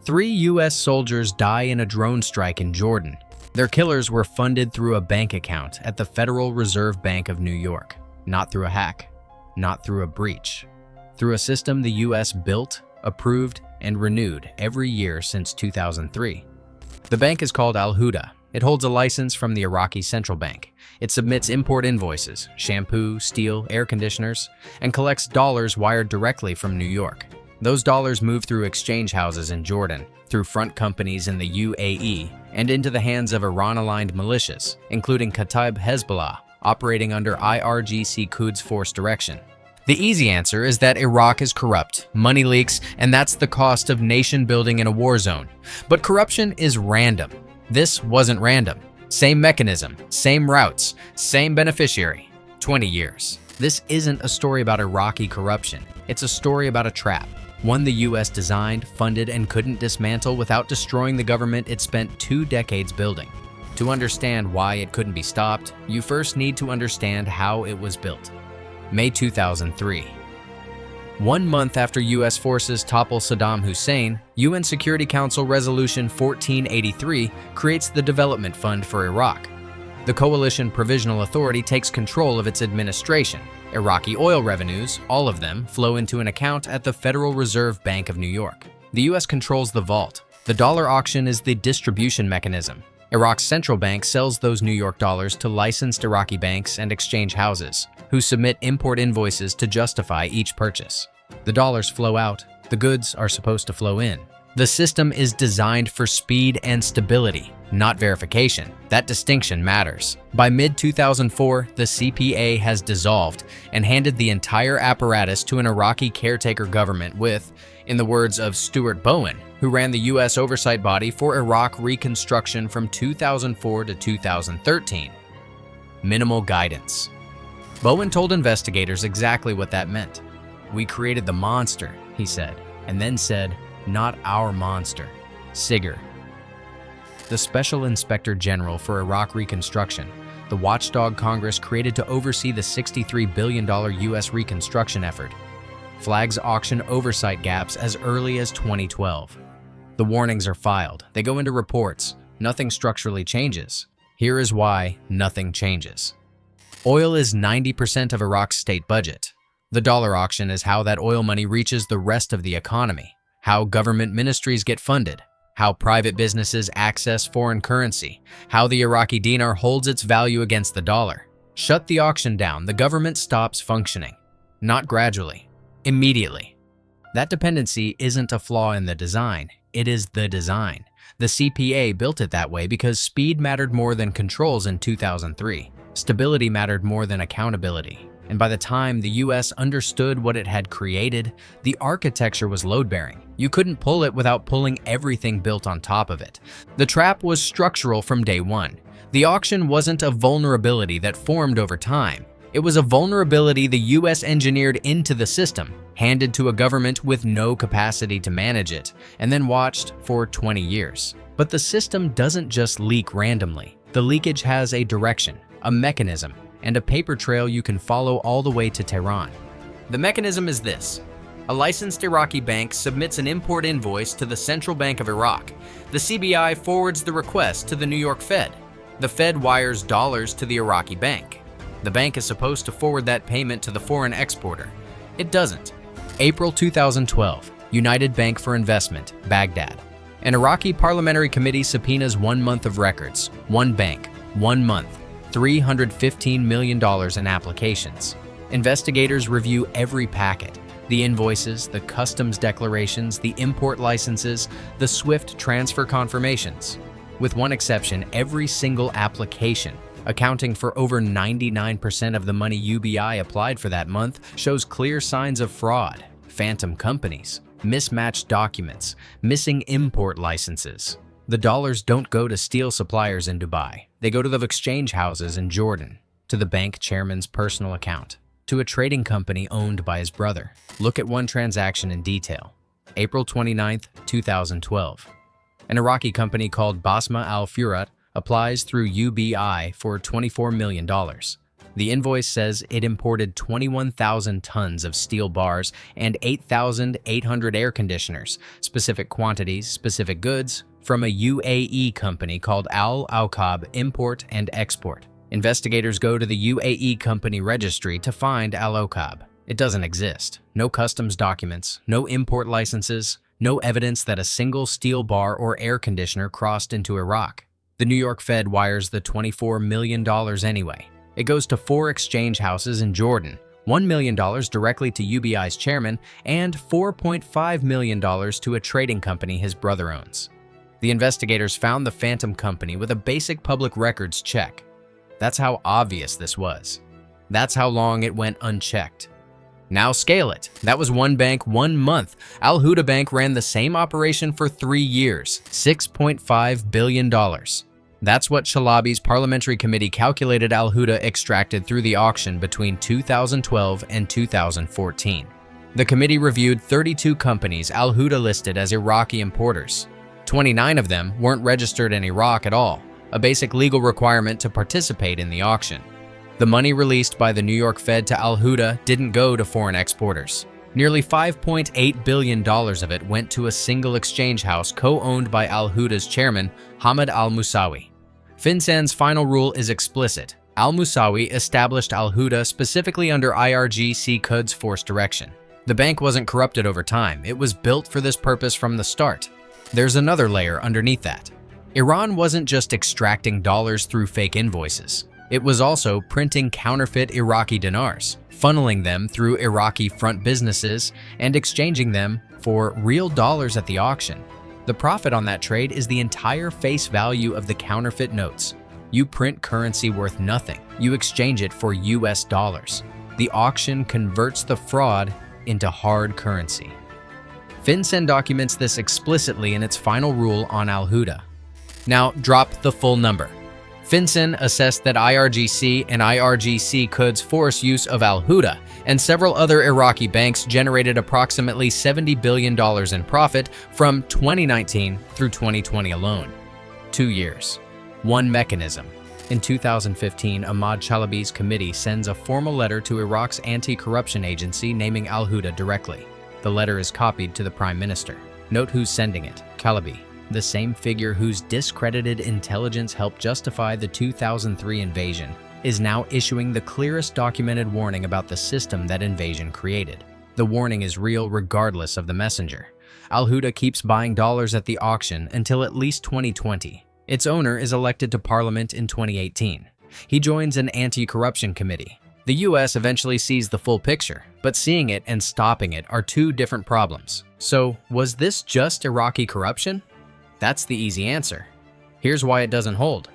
3 U.S. soldiers die in a drone strike in Jordan. Their killers were funded through a bank account at the Federal Reserve Bank of New York. Not through a hack, not through a breach. Through a system the U.S. built, approved, and renewed every year since 2003. The bank is called Al-Huda. It holds a license from the Iraqi central bank. It submits import invoices, shampoo, steel, air conditioners, and collects dollars wired directly from New York. Those dollars move through exchange houses in Jordan, through front companies in the UAE, and into the hands of Iran-aligned militias, including Kataib Hezbollah, operating under IRGC Quds Force direction. The easy answer is that Iraq is corrupt, money leaks, and that's the cost of nation building in a war zone. But corruption is random. This wasn't random. Same mechanism, same routes, same beneficiary. 20 years. This isn't a story about Iraqi corruption. It's a story about a trap. One the US designed, funded, and couldn't dismantle without destroying the government it spent 2 decades building. To understand why it couldn't be stopped, you first need to understand how it was built. May 2003. 1 month after US forces topple Saddam Hussein, UN Security Council Resolution 1483 creates the Development Fund for Iraq. The Coalition Provisional Authority takes control of its administration. Iraqi oil revenues, all of them, flow into an account at the Federal Reserve Bank of New York. The US controls the vault. The dollar auction is the distribution mechanism. Iraq's central bank sells those New York dollars to licensed Iraqi banks and exchange houses, who submit import invoices to justify each purchase. The dollars flow out. The goods are supposed to flow in. The system is designed for speed and stability, not verification. That distinction matters. By mid-2004, the CPA has dissolved and handed the entire apparatus to an Iraqi caretaker government with, in the words of Stuart Bowen, who ran the U.S. oversight body for Iraq reconstruction from 2004 to 2013, minimal guidance. Bowen told investigators exactly what that meant. "We created the monster," he said, and then said, "Not our monster, SIGIR." The Special Inspector General for Iraq Reconstruction, the watchdog Congress created to oversee the $63 billion U.S. reconstruction effort, flags auction oversight gaps as early as 2012. The warnings are filed. They go into reports. Nothing structurally changes. Here is why nothing changes. Oil is 90% of Iraq's state budget. The dollar auction is how that oil money reaches the rest of the economy, how government ministries get funded, how private businesses access foreign currency, how the Iraqi dinar holds its value against the dollar. Shut the auction down, the government stops functioning. Not gradually, immediately. That dependency isn't a flaw in the design, it is the design. The CPA built it that way because speed mattered more than controls in 2003. Stability mattered more than accountability. And by the time the US understood what it had created, the architecture was load-bearing. You couldn't pull it without pulling everything built on top of it. The trap was structural from day one. The auction wasn't a vulnerability that formed over time. It was a vulnerability the US engineered into the system, handed to a government with no capacity to manage it, and then watched for 20 years. But the system doesn't just leak randomly. The leakage has a direction, a mechanism, and a paper trail you can follow all the way to Tehran. The mechanism is this. A licensed Iraqi bank submits an import invoice to the Central Bank of Iraq. The CBI forwards the request to the New York Fed. The Fed wires dollars to the Iraqi bank. The bank is supposed to forward that payment to the foreign exporter. It doesn't. April 2012, United Bank for Investment, Baghdad. An Iraqi parliamentary committee subpoenas 1 month of records. One bank, 1 month. $315 million in applications. Investigators review every packet, the invoices, the customs declarations, the import licenses, the SWIFT transfer confirmations. With one exception, every single application, accounting for over 99% of the money UBI applied for that month, shows clear signs of fraud, phantom companies, mismatched documents, missing import licenses. The dollars don't go to steel suppliers in Dubai. They go to the exchange houses in Jordan, to the bank chairman's personal account, to a trading company owned by his brother. Look at one transaction in detail. April 29, 2012. An Iraqi company called Basma Al Furat applies through UBI for $24 million. The invoice says it imported 21,000 tons of steel bars and 8,800 air conditioners, specific quantities, specific goods, from a UAE company called Al-Awqab Import and Export. Investigators go to the UAE company registry to find Al-Awqab. It doesn't exist. No customs documents, no import licenses, no evidence that a single steel bar or air conditioner crossed into Iraq. The New York Fed wires the $24 million anyway. It goes to 4 exchange houses in Jordan, $1 million directly to UBI's chairman, and $4.5 million to a trading company his brother owns. The investigators found the phantom company with a basic public records check. That's how obvious this was. That's how long it went unchecked. Now scale it. That was one bank, 1 month. Al Huda Bank ran the same operation for 3 years, $6.5 billion. That's what Chalabi's parliamentary committee calculated Al Huda extracted through the auction between 2012 and 2014. The committee reviewed 32 companies Al Huda listed as Iraqi importers. 29 of them weren't registered in Iraq at all, a basic legal requirement to participate in the auction. The money released by the New York Fed to Al Huda didn't go to foreign exporters. Nearly $5.8 billion of it went to a single exchange house co-owned by Al Huda's chairman, Hamad al-Musawi. FinCEN's final rule is explicit. Al-Musawi established Al Huda specifically under IRGC Code's force direction. The bank wasn't corrupted over time. It was built for this purpose from the start. There's another layer underneath that. Iran wasn't just extracting dollars through fake invoices. It was also printing counterfeit Iraqi dinars, funneling them through Iraqi front businesses, and exchanging them for real dollars at the auction. The profit on that trade is the entire face value of the counterfeit notes. You print currency worth nothing. You exchange it for US dollars. The auction converts the fraud into hard currency. FinCEN documents this explicitly in its final rule on Al Huda. Now drop the full number. FinCEN assessed that IRGC and IRGC Code's force use of Al Huda and several other Iraqi banks generated approximately $70 billion in profit from 2019 through 2020 alone. 2 years. One mechanism. In 2015, Ahmad Chalabi's committee sends a formal letter to Iraq's anti-corruption agency naming Al Huda directly. The letter is copied to the Prime Minister. Note who's sending it: Chalabi. The same figure whose discredited intelligence helped justify the 2003 invasion, is now issuing the clearest documented warning about the system that invasion created. The warning is real regardless of the messenger. Al Huda keeps buying dollars at the auction until at least 2020. Its owner is elected to parliament in 2018. He joins an anti-corruption committee. The US eventually sees the full picture, but seeing it and stopping it are 2 different problems. So, was this just Iraqi corruption? That's the easy answer. Here's why it doesn't hold.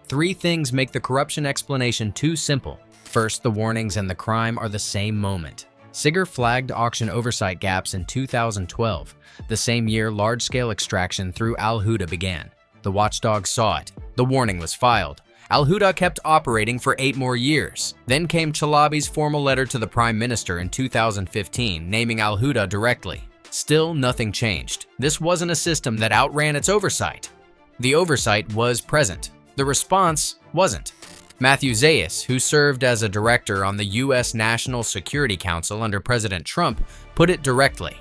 3 things make the corruption explanation too simple. First, the warnings and the crime are the same moment. Sigger flagged auction oversight gaps in 2012, the same year large-scale extraction through Al Huda began. The watchdog saw it. The warning was filed. Al Huda kept operating for 8 more years. Then came Chalabi's formal letter to the Prime Minister in 2015, naming Al Huda directly. Still, nothing changed. This wasn't a system that outran its oversight. The oversight was present. The response wasn't. Matthew Zayas, who served as a director on the U.S. National Security Council under President Trump, put it directly.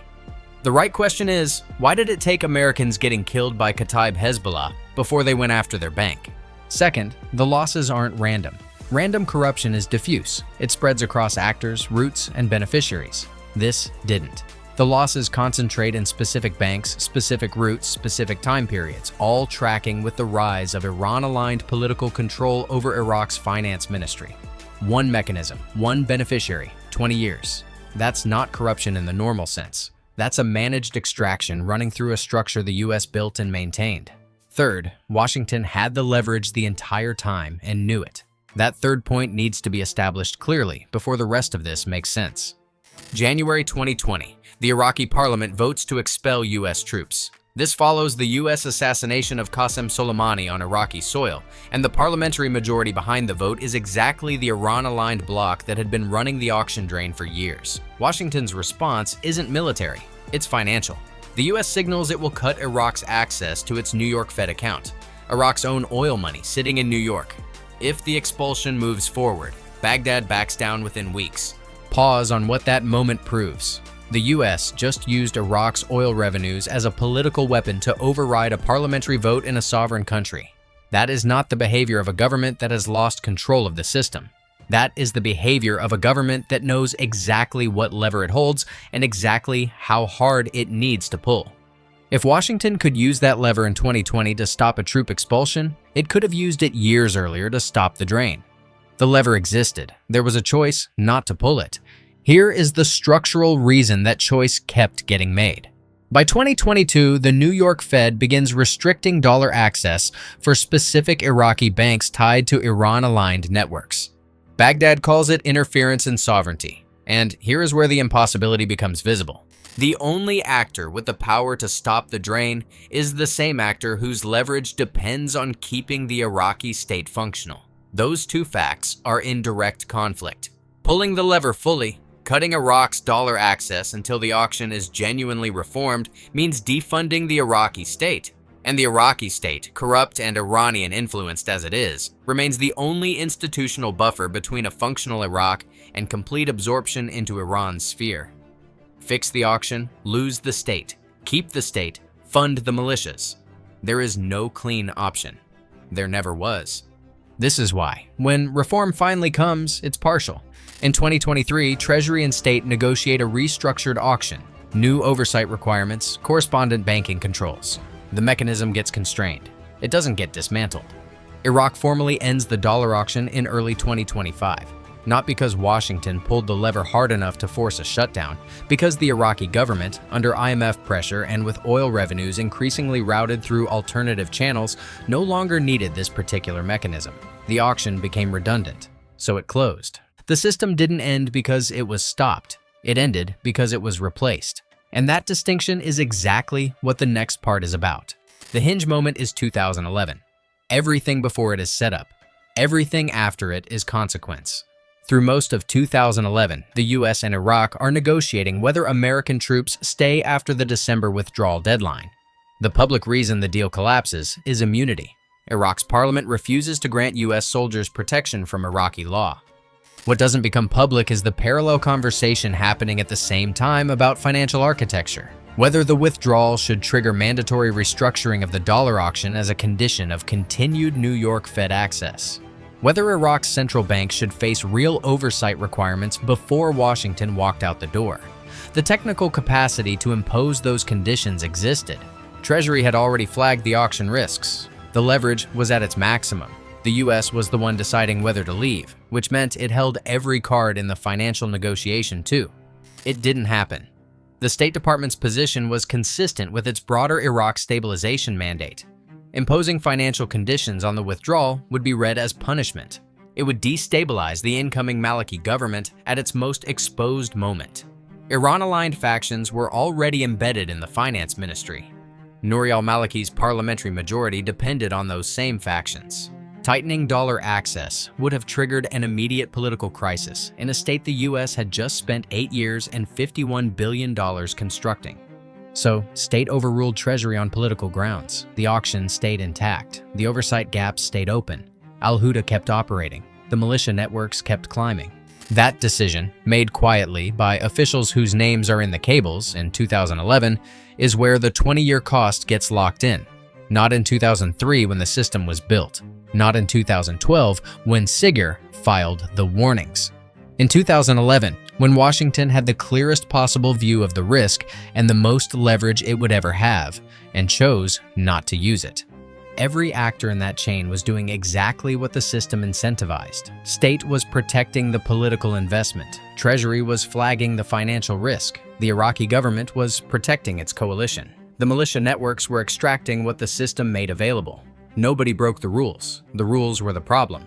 The right question is, why did it take Americans getting killed by Kataib Hezbollah before they went after their bank? Second, the losses aren't random. Random corruption is diffuse. It spreads across actors, routes, and beneficiaries. This didn't. The losses concentrate in specific banks, specific routes, specific time periods, all tracking with the rise of Iran-aligned political control over Iraq's finance ministry. One mechanism, one beneficiary, 20 years. That's not corruption in the normal sense. That's a managed extraction running through a structure the US built and maintained. Third, Washington had the leverage the entire time and knew it. That third point needs to be established clearly before the rest of this makes sense. January 2020. The Iraqi parliament votes to expel U.S. troops. This follows the U.S. assassination of Qasem Soleimani on Iraqi soil, and the parliamentary majority behind the vote is exactly the Iran-aligned bloc that had been running the auction drain for years. Washington's response isn't military, it's financial. The U.S. signals it will cut Iraq's access to its New York Fed account, Iraq's own oil money sitting in New York. If the expulsion moves forward, Baghdad backs down within weeks. Pause on what that moment proves. The US just used Iraq's oil revenues as a political weapon to override a parliamentary vote in a sovereign country. That is not the behavior of a government that has lost control of the system. That is the behavior of a government that knows exactly what lever it holds and exactly how hard it needs to pull. If Washington could use that lever in 2020 to stop a troop expulsion, it could have used it years earlier to stop the drain. The lever existed. There was a choice not to pull it. Here is the structural reason that choice kept getting made. By 2022, the New York Fed begins restricting dollar access for specific Iraqi banks tied to Iran-aligned networks. Baghdad calls it interference in sovereignty, and here is where the impossibility becomes visible. The only actor with the power to stop the drain is the same actor whose leverage depends on keeping the Iraqi state functional. Those two facts are in direct conflict. Pulling the lever fully, cutting Iraq's dollar access until the auction is genuinely reformed, means defunding the Iraqi state. And the Iraqi state, corrupt and Iranian-influenced as it is, remains the only institutional buffer between a functional Iraq and complete absorption into Iran's sphere. Fix the auction, lose the state, keep the state, fund the militias. There is no clean option. There never was. This is why, when reform finally comes, it's partial. In 2023, Treasury and State negotiate a restructured auction, new oversight requirements, correspondent banking controls. The mechanism gets constrained. It doesn't get dismantled. Iraq formally ends the dollar auction in early 2025, not because Washington pulled the lever hard enough to force a shutdown, because the Iraqi government, under IMF pressure and with oil revenues increasingly routed through alternative channels, no longer needed this particular mechanism. The auction became redundant, so it closed. The system didn't end because it was stopped. It ended because it was replaced. And that distinction is exactly what the next part is about. The hinge moment is 2011. Everything before it is set up. Everything after it is consequence. Through most of 2011, the US and Iraq are negotiating whether American troops stay after the December withdrawal deadline. The public reason the deal collapses is immunity. Iraq's parliament refuses to grant US soldiers protection from Iraqi law. What doesn't become public is the parallel conversation happening at the same time about financial architecture. Whether the withdrawal should trigger mandatory restructuring of the dollar auction as a condition of continued New York Fed access. Whether Iraq's central bank should face real oversight requirements before Washington walked out the door. The technical capacity to impose those conditions existed. Treasury had already flagged the auction risks. The leverage was at its maximum. The US was the one deciding whether to leave, which meant it held every card in the financial negotiation too. It didn't happen. The State Department's position was consistent with its broader Iraq stabilization mandate. Imposing financial conditions on the withdrawal would be read as punishment. It would destabilize the incoming Maliki government at its most exposed moment. Iran-aligned factions were already embedded in the finance ministry. Nouri al-Maliki's parliamentary majority depended on those same factions. Tightening dollar access would have triggered an immediate political crisis in a state the US had just spent 8 years and $51 billion constructing. So, state overruled Treasury on political grounds. The auction stayed intact. The oversight gaps stayed open. Al-Huda kept operating. The militia networks kept climbing. That decision, made quietly by officials whose names are in the cables in 2011, is where the 20-year cost gets locked in. Not in 2003 when the system was built. Not in 2012 when Sigir filed the warnings. In 2011, when Washington had the clearest possible view of the risk and the most leverage it would ever have, and chose not to use it. Every actor in that chain was doing exactly what the system incentivized. State was protecting the political investment. Treasury was flagging the financial risk. The Iraqi government was protecting its coalition. The militia networks were extracting what the system made available. Nobody broke the rules. The rules were the problem.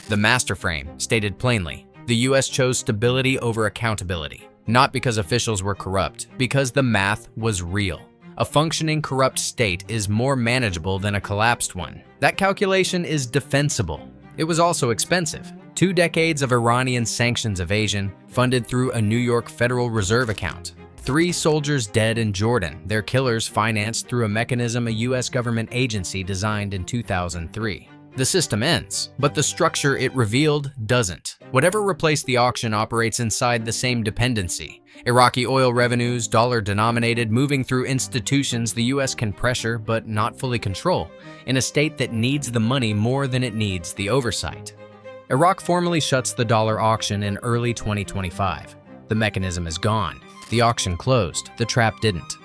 The master frame stated plainly, the US chose stability over accountability. Not because officials were corrupt, because the math was real. A functioning corrupt state is more manageable than a collapsed one. That calculation is defensible. It was also expensive. 2 decades of Iranian sanctions evasion, funded through a New York Federal Reserve account. 3 soldiers dead in Jordan, their killers financed through a mechanism a US government agency designed in 2003. The system ends, but the structure it revealed doesn't. Whatever replaced the auction operates inside the same dependency. Iraqi oil revenues, dollar-denominated, moving through institutions the US can pressure but not fully control, in a state that needs the money more than it needs the oversight. Iraq formally shuts the dollar auction in early 2025. The mechanism is gone. The auction closed. The trap didn't.